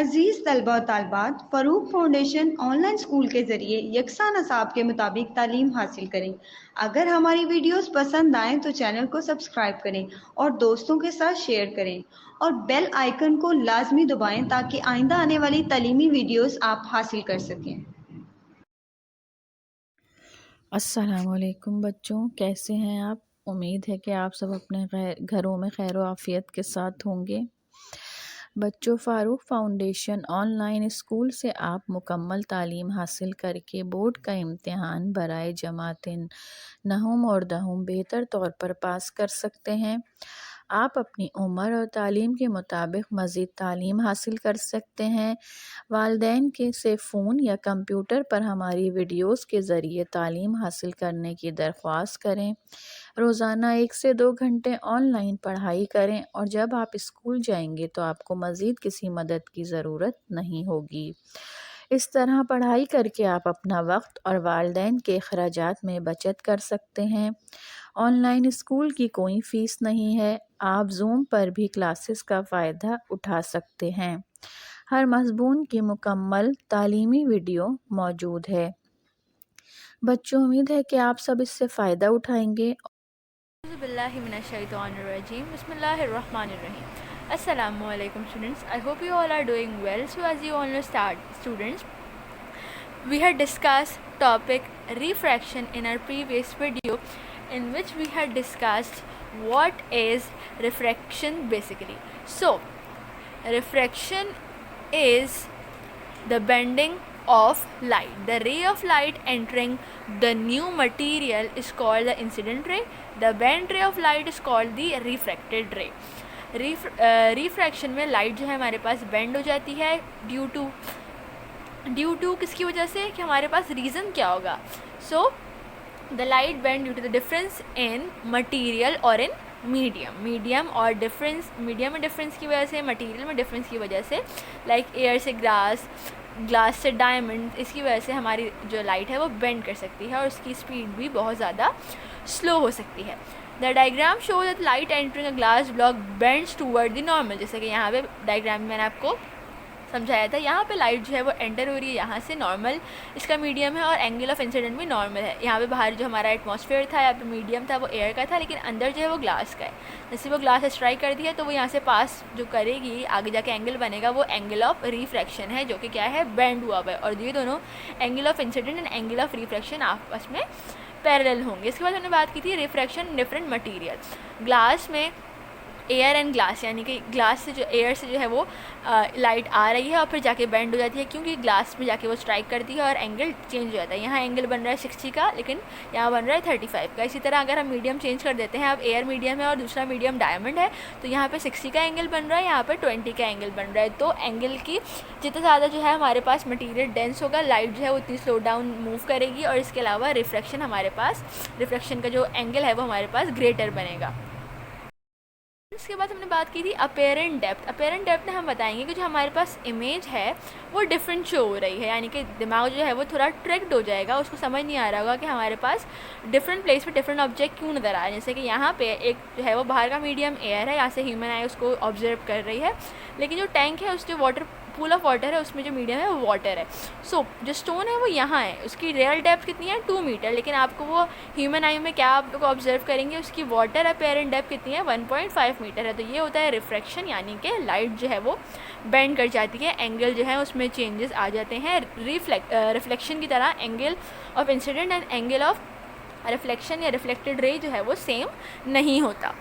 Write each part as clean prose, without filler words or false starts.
अजीज़ तलबा और तालिबात, Farooq foundation online school के ज़रिए यकसा नसाब के मुताबिक तालीम हासिल करें। अगर हमारी वीडियोस पसंद आएँ तो चैनल को सब्सक्राइब करें और दोस्तों के साथ शेयर करें और बेल आइकन को लाजमी दबाएं ताकि आइंदा आने वाली तालीमी वीडियोस आप हासिल कर सकें। अस्सलामुअलैकुम बच्चों, कैसे हैं आप। उम्मीद है कि आप सब अपने घरों में खैर व आफ़ियत के साथ होंगे। बच्चों, फ़ारूक फाउंडेशन ऑनलाइन स्कूल से आप मुकम्मल तालीम हासिल करके बोर्ड का इम्तिहान बराए जमातिन नहुम और दहुम बेहतर तौर पर पास कर सकते हैं। आप अपनी उम्र और तालीम के मुताबिक मज़ीद तालीम हासिल कर सकते हैं। वालिदैन के से फ़ोन या कंप्यूटर पर हमारी वीडियोस के ज़रिए तालीम हासिल करने की दरख्वास्त करें। रोज़ाना 1 से 2 घंटे ऑनलाइन पढ़ाई करें और जब आप स्कूल जाएंगे तो आपको मज़ीद किसी मदद की ज़रूरत नहीं होगी। इस तरह पढ़ाई करके आप अपना वक्त और वालिदैन के अखराजात में बचत कर सकते हैं। ऑनलाइन स्कूल की कोई फ़ीस नहीं है। आप ज़ूम पर भी क्लासेस का फ़ायदा उठा सकते हैं। हर मज़मून की मुकम्मल तालीमी वीडियो मौजूद है। बच्चों, उम्मीद है कि आप सब इससे फ़ायदा उठाएंगे। Assalamualaikum students. I hope you all are doing well. So as you all know, students, we had discussed topic refraction in our previous video, in which we had discussed what is refraction basically. So refraction is the bending of light. The ray of light entering the new material is called the incident ray. The bent ray of light is called the refracted ray. Refraction में light जो है हमारे पास bend हो जाती है due to किसकी वजह से, कि हमारे पास रीज़न क्या होगा। So the light bend due to the difference in material और इन मीडियम और मीडियम में डिफरेंस की वजह से, मटीरियल में डिफरेंस की वजह से, लाइक एयर से ग्लास से डायमंड, इसकी वजह से हमारी जो लाइट है वो बेंड कर सकती है और उसकी स्पीड भी बहुत ज़्यादा स्लो हो सकती है। The diagram show that light entering a glass block bends toward the normal. जैसे कि यहाँ पे डायग्राम में मैंने आपको समझाया था, यहाँ पे लाइट जो है वो एंटर हो रही है यहाँ से, नॉर्मल इसका मीडियम है और एंगल ऑफ इंसिडेंट भी नॉर्मल है। यहाँ पे बाहर जो हमारा एटमॉस्फेयर था, यहाँ पे मीडियम था, वो एयर का था, लेकिन अंदर जो है वो ग्लास का है। जैसे वो ग्लास स्ट्राइक कर दिया तो वो यहाँ से पास जो करेगी, आगे जाके एंगल बनेगा, वो एंगल ऑफ रिफ्रैक्शन है, जो कि क्या है, बेंड हुआ हुआ है। और ये दोनों angle of incident and angle of refraction आपस में पैरेलल होंगे। इसके बाद हमने बात की थी रिफ्रैक्शन डिफरेंट मटीरियल। ग्लास में एयर एंड ग्लास, यानी कि ग्लास से जो एयर से जो है वो लाइट आ रही है और फिर जाके बेंड हो जाती है, क्योंकि ग्लास में जाके वो स्ट्राइक करती है और एंगल चेंज हो जाता है। यहाँ एंगल बन रहा है 60 का, लेकिन यहाँ बन रहा है 35 का। इसी तरह अगर हम मीडियम चेंज कर देते हैं, अब एयर मीडियम है और दूसरा मीडियम डायमंड है, तो यहाँ पे 60 का एंगल बन रहा है, यहाँ पर 20 का एंगल बन रहा है। तो एंगल की जितना ज़्यादा जो है हमारे पास मटीरियल डेंस होगा, लाइट जो है वो उतनी स्लो डाउन मूव करेगी और इसके अलावा रिफ्रैक्शन का जो एंगल है वो हमारे पास ग्रेटर बनेगा। इसके बाद हमने बात की थी अपेरेंट डेप्थ में हम बताएंगे कि जो हमारे पास इमेज है वो डिफरेंट शो हो रही है, यानी कि दिमाग जो है वो थोड़ा ट्रिक्ड हो जाएगा, उसको समझ नहीं आ रहा होगा कि हमारे पास डिफरेंट प्लेस पे डिफरेंट ऑब्जेक्ट क्यों नज़र आ रहा है। जैसे कि यहाँ पे एक जो है वो बाहर का मीडियम एयर है, यहाँ से ह्यूमन आई उसको ऑब्जर्व कर रही है, लेकिन जो टैंक है, उस जो पूल ऑफ वाटर है, उसमें जो मीडियम है वो वाटर है। सो जो स्टोन है वो यहाँ है, उसकी रियल डेप्थ कितनी है, 2 मीटर, लेकिन आपको वो ह्यूमन आई में क्या आप लोग ऑब्जर्व करेंगे, उसकी वाटर अपेरेंट डेप्थ कितनी है, 1.5 मीटर है। तो ये होता है रिफ्रैक्शन, यानी कि लाइट जो है वो बेंड कर जाती है, एंगल जो है उसमें चेंजेस आ जाते हैं। रिफ्लेक्शन की तरह angle of incident and angle of reflection या रिफ्लेक्टेड रे जो है वो सेम नहीं होता।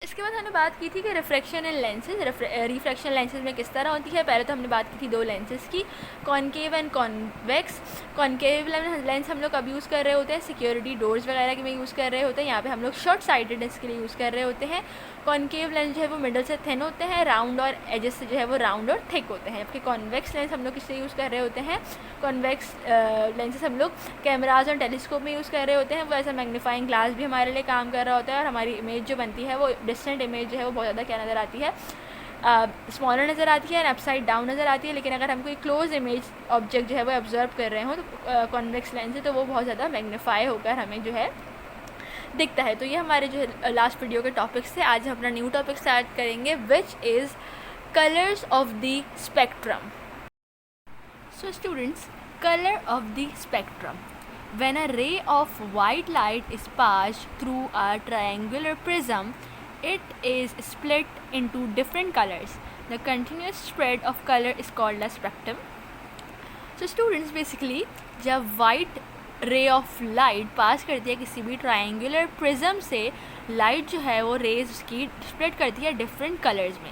इसके बाद हमने बात की थी कि refraction and lenses. Refraction lenses में किस तरह होती है। पहले तो हमने बात की थी 2 लेंसेज की, concave and convex. Concave lens हम लोग कब यूज़ कर रहे होते हैं, सिक्योरिटी डोर्स वगैरह के में यूज़ कर रहे होते हैं, यहाँ पे हम लोग शॉर्ट साइटेडनेस के लिए यूज़ कर रहे होते हैं। कॉनकेव लेंस जो है वो मिडल से थिन होते हैं, राउंड और एजेस से जो है वो राउंड और थिक होते हैं। जबकि कॉन्वेक्स लेंस हम लोग किस लिए यूज़ कर रहे होते हैं, कॉन्वेक्स लेंसेज हम लोग कैमराज और टेलीस्कोप में यूज़ कर रहे होते हैं। वो ऐसा मैग्नीफाइंग ग्लास भी हमारे लिए काम कर रहा होता है और हमारी इमेज जो बनती है वो डिस्टेंट इमेज जो है वो बहुत ज़्यादा क्या नज़र आती है, स्मॉलर नज़र आती है एंड अपसाइड डाउन नज़र आती है। लेकिन अगर हम कोई क्लोज इमेज ऑब्जेक्ट जो है वो ऑब्जर्व कर रहे हो तो कॉन्वेक्स लेंस है, तो वो बहुत ज़्यादा मैग्नीफाई होकर हमें जो है दिखता है। तो ये हमारे जो लास्ट वीडियो के टॉपिक्स थे। आज हम अपना न्यू टॉपिक स्टार्ट करेंगे, which is colors of the spectrum. So students, color of the spectrum. When a ray of white light is passed through a triangular prism, it is split into different colors. The continuous spread of color is called a spectrum. So students, basically जब white ray of light pass करती है किसी भी triangular prism से, light जो है वो raise उसकी स्प्रेड करती है डिफरेंट कलर्स में.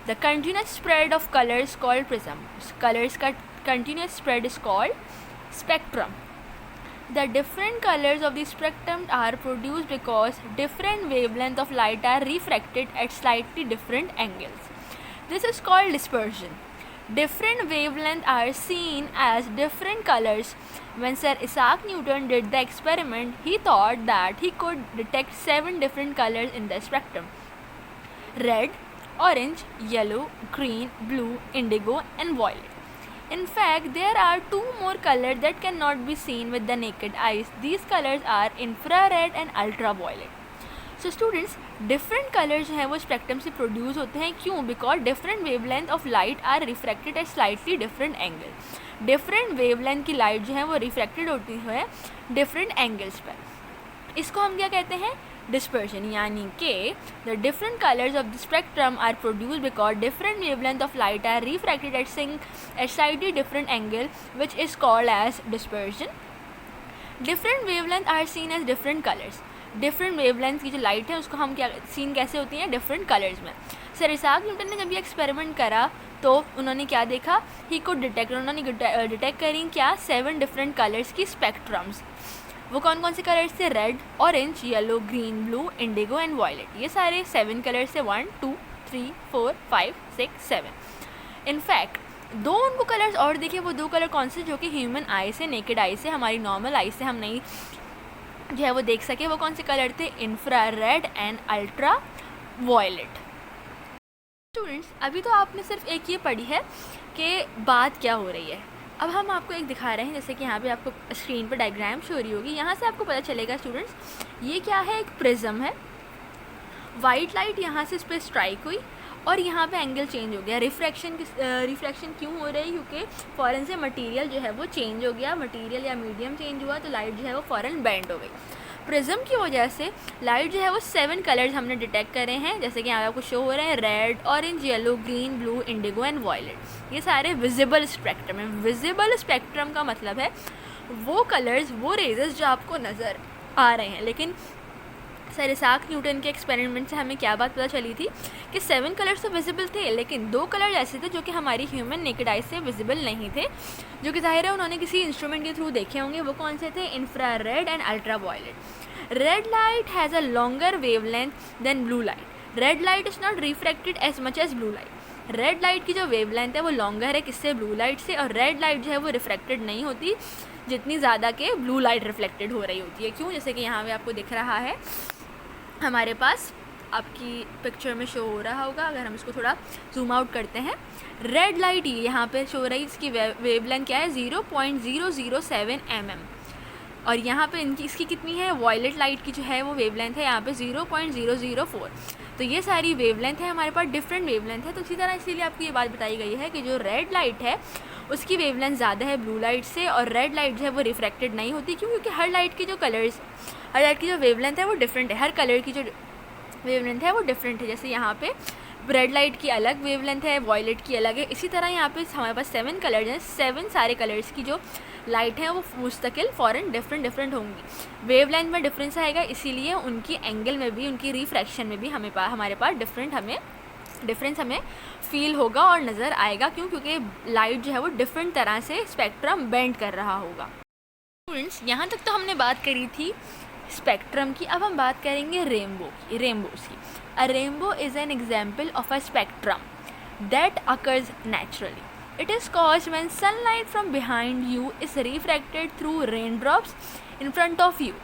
The continuous spread of colours called prism. Colours का continuous spread is called spectrum. The different colours of the spectrum are produced because different wavelength of light are refracted at slightly different angles. This is called dispersion. Different wavelengths are seen as different colors. When Sir Isaac Newton did the experiment, he thought that he could detect 7 different colors in the spectrum: red, orange, yellow, green, blue, indigo, and violet. In fact, there are 2 more colors that cannot be seen with the naked eyes. These colors are infrared and ultraviolet. So students, different colours जो हैं वो spectrum से produce होते हैं. क्यों? Because different wavelength of light are refracted at slightly different angle. Different wavelength की light जो है वो रिफ्रैक्टेड होती है डिफरेंट एंगल्स पर. इसको हम क्या कहते हैं? डिस्पर्शन. यानी कि the different colours of the spectrum are produce because different wavelength of light are refracted at slightly different angle, which is called as dispersion. Different wavelength are seen as different colours. Different wavelength की जो light है उसको हम क्या scene कैसे होती हैं? Different colours में. सर इसाक न्यूटन ने जब ये एक्सपेरिमेंट करा तो उन्होंने क्या देखा? ही को डिटेक्ट, उन्होंने डिटेक्ट करी क्या? 7 डिफरेंट कलर्स की स्पेक्ट्रम्स. वो कौन कौन से कलर्स थे? Red, orange, yellow, green, blue, indigo and violet. ये सारे 7 कलर्स थे. 1 2 3 4 5 6 7. इनफैक्ट 2 उनको कलर्स और देखे. वो 2 कलर कौन से जो कि ह्यूमन आई से, नेकेड आई से, हमारी नॉर्मल आई से हम नहीं जो है वो देख सके. वो कौन से कलर थे? Infrared and ultraviolet. Students, अभी तो आपने सिर्फ एक ये पढ़ी है कि बात क्या हो रही है. अब हम आपको एक दिखा रहे हैं, जैसे कि यहाँ पे आपको स्क्रीन पर डायग्राम शो हो रही होगी. यहाँ से आपको पता चलेगा स्टूडेंट्स, ये क्या है? एक प्रिज्म है. वाइट लाइट यहाँ से इस पर स्ट्राइक हुई और यहाँ पे एंगल चेंज हो गया. रिफ्रैक्शन क्यों हो रही है? क्योंकि फ़ौरन से मटेरियल जो है वो चेंज हो गया. मटेरियल या मीडियम चेंज हुआ तो लाइट जो है वो फ़ौरन बेंड हो गई. प्रिज्म की वजह से लाइट जो है वो 7 कलर्स हमने डिटेक्ट करे हैं, जैसे कि यहाँ आपको शो हो रहे हैं. Red, orange, yellow, green, blue, indigo and violet. ये सारे विजिबल स्पेक्ट्रम है. विजिबल स्पेक्ट्रम का मतलब है वो कलर्स, वो रेजेस जो आपको नज़र आ रहे हैं. लेकिन सर इसाक न्यूटन के एक्सपेरिमेंट से हमें क्या बात पता चली थी कि 7 कलर्स तो विजिबल थे, लेकिन 2 कलर ऐसे थे जो कि हमारी ह्यूमन नेकेड आई से विजिबल नहीं थे, जो कि जाहिर है उन्होंने किसी इंस्ट्रूमेंट के थ्रू देखे होंगे. वो कौन से थे? Infrared and ultraviolet. Red light has a longer wavelength than blue light. Red light is not refracted as much as blue light. Red light की जो वेवलेंथ है वो लॉन्गर है किससे? ब्लू लाइट से. और रेड लाइट जो है वो रिफ्रैक्टेड नहीं होती जितनी ज़्यादा के ब्लू लाइट रिफ्लेक्टेड हो रही होती है. क्यों? जैसे कि यहाँ पे आपको दिख रहा है, हमारे पास आपकी पिक्चर में शो हो रहा होगा. अगर हम इसको थोड़ा जूम आउट करते हैं, रेड लाइट ये यहाँ पे शो रही, इसकी वेवलेंथ क्या है? 0.007 mm. और यहाँ पे इसकी कितनी है? वॉयलेट लाइट की जो है वो वेवलेंथ है यहाँ पे 0.004. तो ये सारी वेवलेंथ है हमारे पास, डिफरेंट वेवलेंथ है. तो इसी तरह इसीलिए आपको ये बात बताई गई है कि जो रेड लाइट है उसकी वेवलेंथ ज़्यादा है ब्लू लाइट से, और रेड लाइट जो है वो रिफ्रैक्टेड नहीं होती. क्यों? क्योंकि हर लाइट की जो वेवलेंथ है वो डिफरेंट है. हर कलर की जो वेवलेंथ है वो डिफरेंट है. जैसे यहाँ पे रेड लाइट की अलग वेवलेंथ है, वॉयलेट की अलग है. इसी तरह यहाँ पे हमारे पास 7 कलर्स हैं. 7 सारे कलर्स की जो लाइट है वो मुस्तकिल फ़ौरन डिफरेंट होंगी. वेवलेंथ में डिफरेंस आएगा, इसीलिए उनकी एंगल में भी, उनकी रिफ्रैक्शन में भी हमारे पास डिफरेंस हमें फील होगा और नज़र आएगा. क्यों? क्योंकि लाइट जो है वो डिफरेंट तरह से स्पेक्ट्रम बेंड कर रहा होगा. स्टूडेंट्स, यहाँ तक तो हमने बात करी थी स्पेक्ट्रम की. अब हम बात करेंगे रेनबोज़ की. अ rainbow is an example of a spectrum that occurs naturally. It is caused when sunlight from behind you is refracted through raindrops in front of you.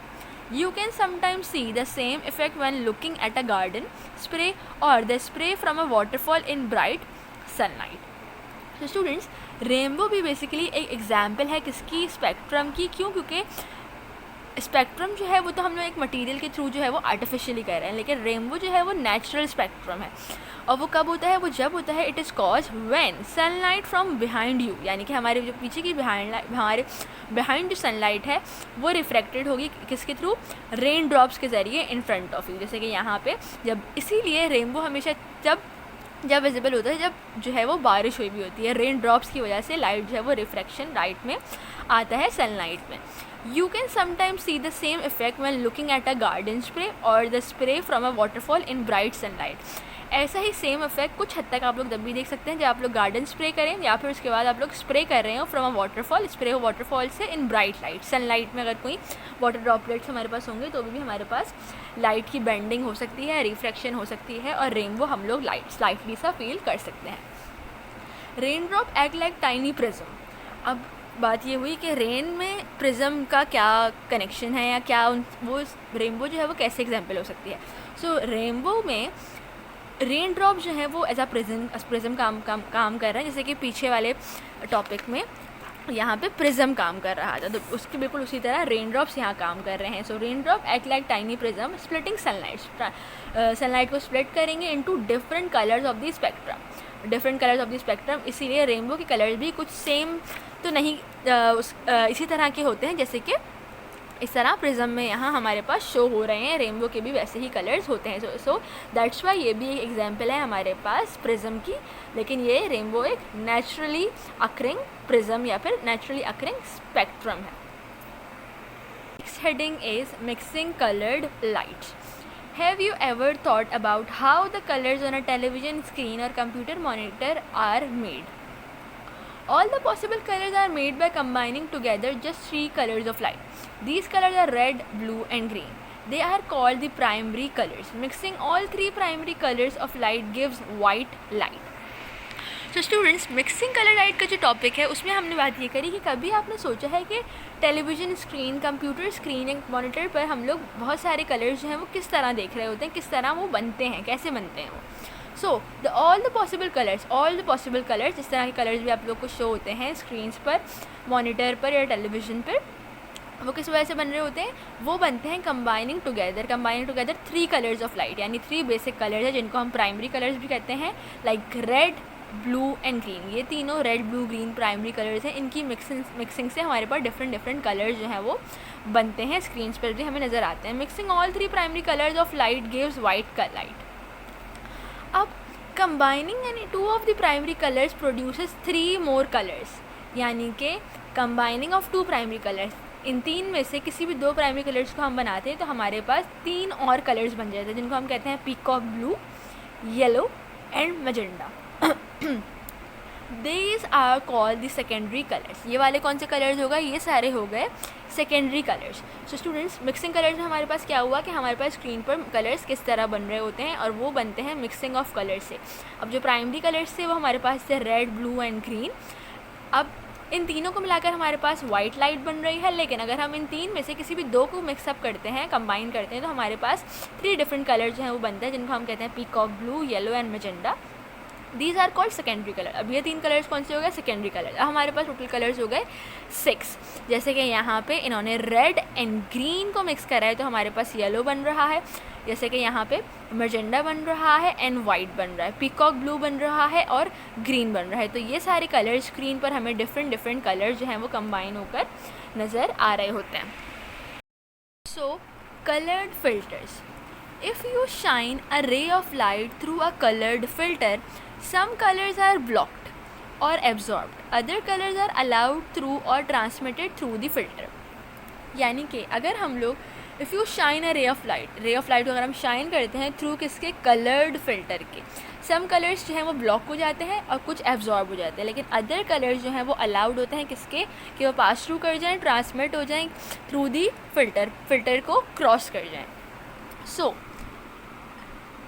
You can sometimes see the same effect when looking at a garden spray or the spray from a waterfall in bright sunlight. So students, rainbow भी basically एक example है किसकी? Spectrum की. क्यों? क्योंकि spectrum जो है वो तो हम लोग एक मटेरियल के थ्रू जो है वो आर्टिफिशियली कर रहे हैं, लेकिन रेनबो जो है वो नेचुरल स्पेक्ट्रम है। और वो कब होता है? वो जब होता है it is cause when sunlight from behind you, यानी कि हमारे जो पीछे की हमारे बिहाइंड जो सनलाइट है वो रिफ्लेक्टेड होगी किसके थ्रू? रेन ड्रॉप्स के ज़रिए इन फ्रंट ऑफ यू। जैसे कि यहाँ पे जब, इसीलिए रेनबो हमेशा जब विजिबल होता है जब जो है वो बारिश हुई भी होती है, रेन ड्रॉप्स की वजह से लाइट जो है वो रिफ्रैक्शन लाइट में आता है सनलाइट में। You can sometimes see the same effect when looking at a garden spray or the spray from a waterfall in bright sunlight. ऐसा ही सेम इफेक्ट कुछ हद तक आप लोग तब भी देख सकते हैं जब आप लोग गार्डन स्प्रे करें या फिर उसके बाद आप लोग स्प्रे कर रहे हो फ्रॉम अ वाटरफॉल, स्प्रे हो वाटरफॉल से इन ब्राइट लाइट। सनलाइट में अगर कोई वाटर ड्रॉपलेट्स हमारे पास होंगे तो भी हमारे पास लाइट की बेंडिंग हो सकती है, रिफ्रैक्शन हो सकती है और रेनबो हम लोग स्लाइटली सा फील कर सकते हैं। Rain drop act like tiny prism. अब बात ये हुई कि रेन में प्रिज्म का क्या कनेक्शन है या क्या वो रेनबो जो है वो कैसे एग्जाम्पल हो सकती है। सो रेनबो में रेन ड्रॉप जो है वो एज अ प्रिज्म काम कर रहा है, जैसे कि पीछे वाले टॉपिक में यहाँ पे प्रिज्म काम कर रहा था, तो उसके बिल्कुल उसी तरह रेन ड्रॉप्स यहाँ काम कर रहे हैं। सो rain drop act like tiny prism splitting sunlight को स्प्लिट करेंगे into different colours of the spectrum, different colours of the spectrum. इसीलिए रेनबो के कलर्स भी कुछ सेम तो नहीं इसी तरह के होते हैं जैसे कि इस तरह प्रिज्म में यहाँ हमारे पास शो हो रहे हैं, रेनबो के भी वैसे ही कलर्स होते हैं। सो दैट्स वाई ये भी एक एग्जांपल है हमारे पास प्रिज्म की, लेकिन ये रेनबो एक नेचुरली अकरिंग प्रिज्म या फिर नेचुरली अकरिंग स्पेक्ट्रम है। Next heading is mixing coloured lights. Have you ever thought about how the colors on a television screen or computer monitor are made? All the possible colors are made by combining together just 3 colors of light. These colors are red, blue and green. They are called the primary colors. Mixing all 3 primary colors of light gives white light. So students, mixing colour light का जो topic है उसमें हमने बात ये करी कि कभी आपने सोचा है कि टेलीविज़न स्क्रीन, कंप्यूटर स्क्रीन या मॉनिटर पर हम लोग बहुत सारे कलर्स जो हैं वो किस तरह देख रहे होते हैं, किस तरह वो बनते हैं, कैसे बनते हैं वो। So all the possible colours, इस तरह के कलर्स भी आप लोग को शो होते हैं स्क्रीन्स पर, मॉनिटर पर या टेलीविज़न पर, वो किस वजह से बन रहे होते हैं? वो बनते हैं combining together 3 colours of light, यानी 3 बेसिक कलर्स हैं जिनको हम प्राइमरी कलर्स भी कहते हैं, like red, blue and green. ये तीनों red, blue, green primary colours हैं। इनकी मिक्सिंग से हमारे पास डिफरेंट कलर्स जो हैं वो बनते हैं, स्क्रीन्स पर भी हमें नज़र आते हैं। Mixing all 3 primary colours of light gives white light. अब कंबाइनिंग यानी 2 of the primary colours produces 3 more colours, यानी कि कंबाइनिंग ऑफ 2 प्राइमरी कलर्स, इन 3 में से किसी भी 2 प्राइमरी कलर्स को हम बनाते हैं तो हमारे पास 3 और कलर्स बन जाते हैं जिनको हम कहते हैं peacock blue, yellow and मैजेंडा। These are called the secondary colors. ये वाले कौन से कलर्स होगा? ये सारे हो गए secondary colours. So students, mixing colours में हमारे पास क्या हुआ कि हमारे पास स्क्रीन पर कलर्स किस तरह बन रहे होते हैं और वो बनते हैं मिक्सिंग ऑफ कलर्स से। अब जो प्राइमरी कलर्स थे वो हमारे पास थे रेड, ब्लू एंड ग्रीन। अब इन तीनों को मिलाकर हमारे पास वाइट लाइट बन रही है, लेकिन अगर हम इन 3 में से किसी भी 2 को मिक्सअप करते हैं, कंबाइन करते हैं, तो हमारे पास 3 डिफरेंट कलर्स जो हैं वो बनते हैं जिनको हम कहते हैं peacock blue, yellow and magenta. These are called secondary colour. अब ये 3 कलर्स कौन से हो गए? Secondary colour. अब हमारे पास टोटल कलर्स हो गए 6। जैसे कि यहाँ पे इन्होंने रेड एंड ग्रीन को मिक्स करा है तो हमारे पास येलो बन रहा है, जैसे कि यहाँ पे मैजेंडा बन रहा है एंड वाइट बन रहा है, पीकॉक ब्लू बन रहा है और ग्रीन बन रहा है। तो ये सारे कलर्स स्क्रीन पर हमें डिफरेंट कलर्स जो हैं वो कंबाइन होकर नज़र आ रहे होते हैं। So coloured filters. If you shine a ray of light through a colored filter, some colors are blocked or absorbed. Other colors are allowed through or transmitted through the filter. यानी कि अगर हम लोग if you shine a ray of light को अगर हम shine करते हैं थ्रू किसके? कलर्ड फिल्टर के, सम कलर्स जो हैं वो ब्लॉक हो जाते हैं और कुछ एब्जॉर्ब हो जाते हैं, लेकिन अदर कलर्स जो हैं वो अलाउड होते हैं किसके? कि वो पास थ्रू कर जाएँ, ट्रांसमिट हो जाएँ थ्रू दी फिल्टर को क्रॉस कर जाएँ। सो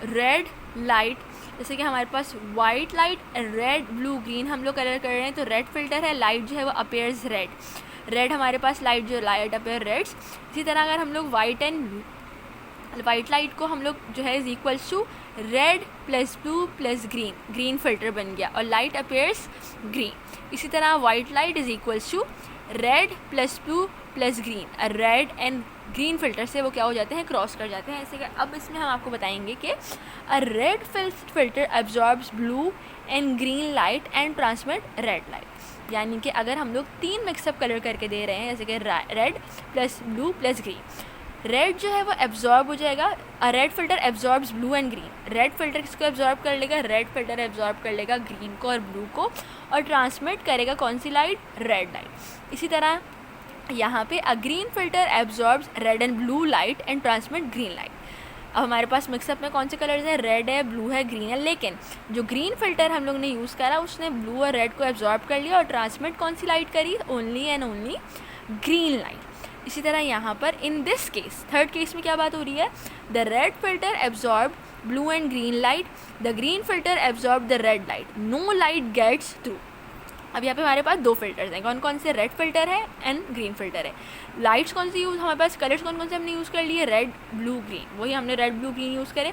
रेड लाइट, जैसे कि हमारे पास white light, red, blue, green हम लोग कलर कर रहे हैं तो रेड फिल्टर है, लाइट जो है वो अपेयर्स रेड हमारे पास लाइट अपेयर रेड्स। इसी तरह अगर हम लोग वाइट लाइट को हम लोग जो है is equals to red plus blue plus green filter बन गया और लाइट अपेयर्स ग्रीन। इसी तरह white light is equals to red plus blue plus green, red and green filter से वो क्या हो जाते हैं, क्रॉस कर जाते हैं ऐसे कर। अब इसमें हम आपको बताएंगे कि a red filter absorbs blue and green light and transmit red light. यानी कि अगर हम लोग 3 मिक्सअप कलर करके दे रहे हैं, जैसे कि red plus blue plus green, red जो है वो एब्जॉर्ब हो जाएगा, red filter absorbs blue and green. Red filter किसको एब्जॉर्ब कर लेगा, रेड फिल्टर एब्जॉर्ब कर लेगा ग्रीन को और ब्लू को, और ट्रांसमिट करेगा कौन सी लाइट, रेड लाइट। इसी तरह यहाँ पे a green filter absorbs red and blue light and transmit green light. अब हमारे पास मिक्सअप में कौन से कलर्स हैं, रेड है, ब्लू है, ग्रीन है, लेकिन जो ग्रीन फिल्टर हम लोग ने यूज़ करा उसने ब्लू और रेड को एब्जॉर्ब कर लिया और ट्रांसमिट कौन सी लाइट करी, only and only green light. इसी तरह यहाँ पर in this case, third case में क्या बात हो रही है, the red filter absorb blue and green light, the green filter absorb the red light, no light gets through. अब यहाँ पे हमारे पास 2 फिल्टर्स हैं, कौन कौन से, रेड फिल्टर है एंड ग्रीन फिल्टर है। लाइट्स कौन सी यूज़, हमारे पास कलर्स कौन कौन से हमने यूज़ कर लिए, रेड ब्लू ग्रीन, वही हमने रेड ब्लू ग्रीन यूज़ करे।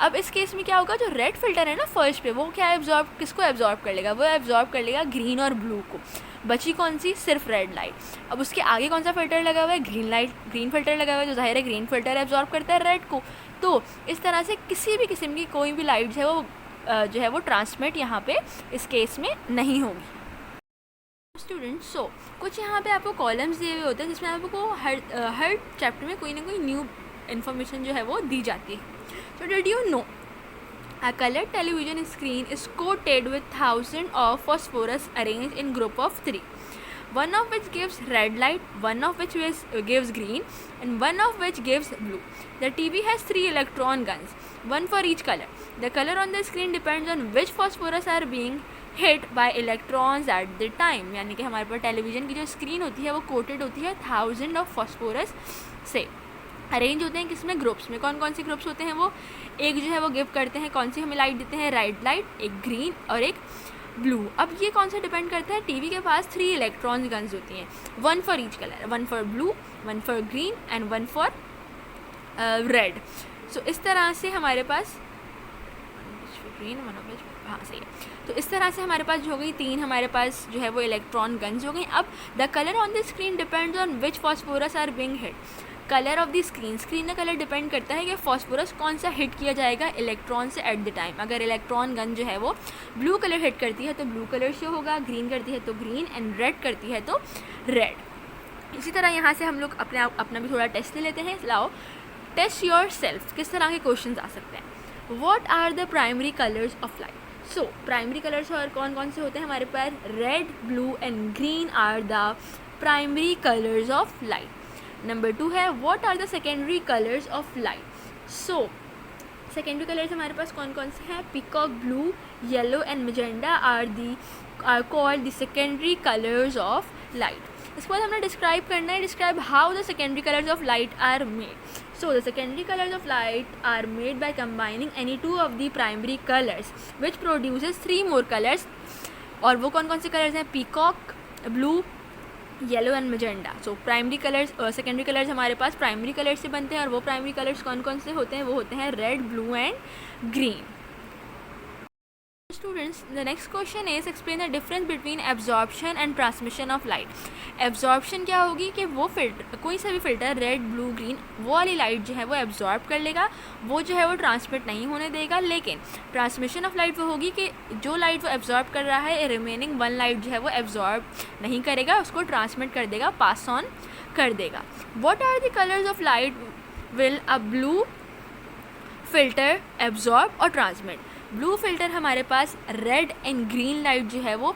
अब इस केस में क्या होगा, जो रेड फिल्टर है ना फर्स्ट पे, वो क्या एब्जॉर्ब, किसको एब्जॉर्ब कर लेगा, वो एब्जॉर्ब कर लेगा ग्रीन और ब्लू को, बची कौन सी, सिर्फ रेड लाइट। अब उसके आगे कौन सा फिल्टर लगा हुआ है, ग्रीन फिल्टर लगा हुआ है, जो जाहिर है ग्रीन फिल्टर एब्जॉर्ब करता है रेड को। तो इस तरह से किसी भी किस्म की कोई भी लाइट है वो जो है वो ट्रांसमिट यहाँ पे इस केस में नहीं होगी। स्टूडेंट्स, सो कुछ यहाँ पे आपको कॉलम्स दिए हुए होते हैं जिसमें आपको हर चैप्टर में कोई ना कोई न्यू इन्फॉर्मेशन जो है वो दी जाती है। So did you know a colored television screen is coated with thousands of phosphorus arranged in group of 3, one of which gives red light, one of which gives green, and one of which gives blue. The TV has 3 electron guns, one for each color. The color on the screen depends on which phosphorus are being hit by electrons at the time. यानी कि हमारे पास television की जो screen होती है वो coated होती है 1000 ऑफ फॉस्फोरस से, अरेंज होते हैं किसमें, ग्रुप्स में। कौन कौन से ग्रुप्स होते हैं वो, एक जो है वो गिव करते हैं, कौन सी हमें लाइट देते हैं, रेड लाइट, एक ग्रीन और एक ब्लू। अब ये कौन सा डिपेंड करता है, टीवी के पास 3 इलेक्ट्रॉन गन्स होती हैं, one for each colour, one for blue, one for green and one for red. So इस तरह से हमारे पास ग्रीन, वन ऑफ विच, हाँ सही है। तो इस तरह से हमारे पास जो हो गई 3 हमारे पास जो है वो इलेक्ट्रॉन गन्स हो गई। अब the colour on the screen depends on which phosphorus are being hit. Colour of the screen का कलर डिपेंड करता है कि फॉस्फोरस कौन सा हिट किया जाएगा इलेक्ट्रॉन से एट द टाइम। अगर इलेक्ट्रॉन गन जो है वो ब्लू कलर हिट करती है तो ब्लू कलर शो होगा, ग्रीन करती है तो ग्रीन, एंड रेड करती है तो रेड। इसी तरह यहाँ से हम लोग अपना भी थोड़ा टेस्ट ले लेते हैं। लाओ टेस्ट योर सेल्फ, किस तरह के क्वेश्चन आ सकते हैं। What are the primary colours of light. So primary colours और कौन कौन से होते हैं हमारे पास, red, blue and green are the primary colours of light. Number 2 है what are the secondary colours of light. So secondary colours हमारे पास कौन कौन से हैं, peacock blue, yellow and magenta are called the secondary colours of light. इसके बाद हमने डिस्क्राइब करना है, describe how the secondary colours of light are made. So the secondary colors of light are made by combining any 2 of the primary colors which produces 3 more colors। और वो कौन कौन से कलर्स हैं, peacock, blue, yellow and magenta. So primary colours, secondary colours हमारे पास primary colours से बनते हैं और वो प्राइमरी कलर्स कौन कौन से होते हैं, वो होते हैं red, blue and green. Students, the next question is explain the difference between absorption and transmission of light। Absorption क्या होगी कि वो फिल्टर, कोई सा भी फिल्टर रेड, ब्लू, ग्रीन, वो वाली लाइट जो है वो एब्जॉर्ब कर लेगा, वो जो है वो ट्रांसमिट नहीं होने देगा। लेकिन ट्रांसमिशन ऑफ लाइट वो होगी कि जो लाइट वो एब्जॉर्ब कर रहा है रिमेनिंग 1 लाइट जो है वो एब्जॉर्ब नहीं करेगा, उसको ट्रांसमिट कर देगा, पास ऑन कर देगा। What are the colours of light will a blue filter absorb और ट्रांसमिट। ब्लू फिल्टर हमारे पास रेड एंड ग्रीन लाइट जो है वो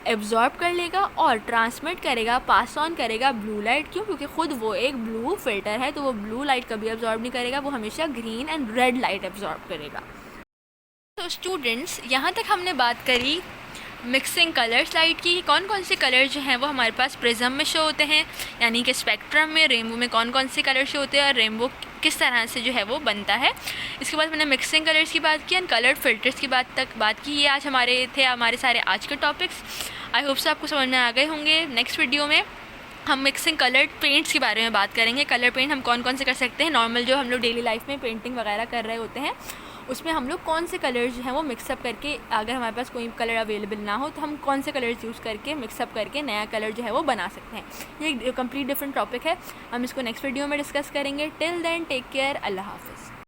एब्जॉर्ब कर लेगा और ट्रांसमिट करेगा, पास ऑन करेगा ब्लू लाइट। क्यों, क्योंकि ख़ुद वो एक ब्लू फिल्टर है तो वो ब्लू लाइट कभी एब्जॉर्ब नहीं करेगा, वो हमेशा green and red light absorb करेगा। तो स्टूडेंट्स, यहाँ तक हमने बात करी मिक्सिंग कलर्स लाइट की, कौन कौन से कलर जो हैं वो हमारे पास प्रिज्म में शो होते हैं, यानी कि स्पेक्ट्रम में, रेनबो में कौन कौन से कलर शो होते हैं और रेनबो किस तरह से जो है वो बनता है। इसके बाद मैंने मिक्सिंग कलर्स की बात की एंड कलर्ड फिल्टर्स की बात की। ये आज हमारे सारे आज के टॉपिक्स। आई होप से आपको समझ में आ गए होंगे। नेक्स्ट वीडियो में हम मिक्सिंग कलर्ड पेंट्स के बारे में बात करेंगे। कलर पेंट हम कौन कौन से कर सकते हैं, नॉर्मल जो हम लोग डेली लाइफ में पेंटिंग वगैरह कर रहे होते हैं उसमें हम लोग कौन से कलर्स जो हैं वो मिक्सअप करके, अगर हमारे पास कोई कलर अवेलेबल ना हो तो हम कौन से कलर्स यूज़ करके मिक्सअप करके नया कलर जो है वो बना सकते हैं। ये एक कंप्लीट डिफरेंट टॉपिक है, हम इसको नेक्स्ट वीडियो में डिस्कस करेंगे। टिल देन टेक केयर, अल्लाह हाफ़िज़।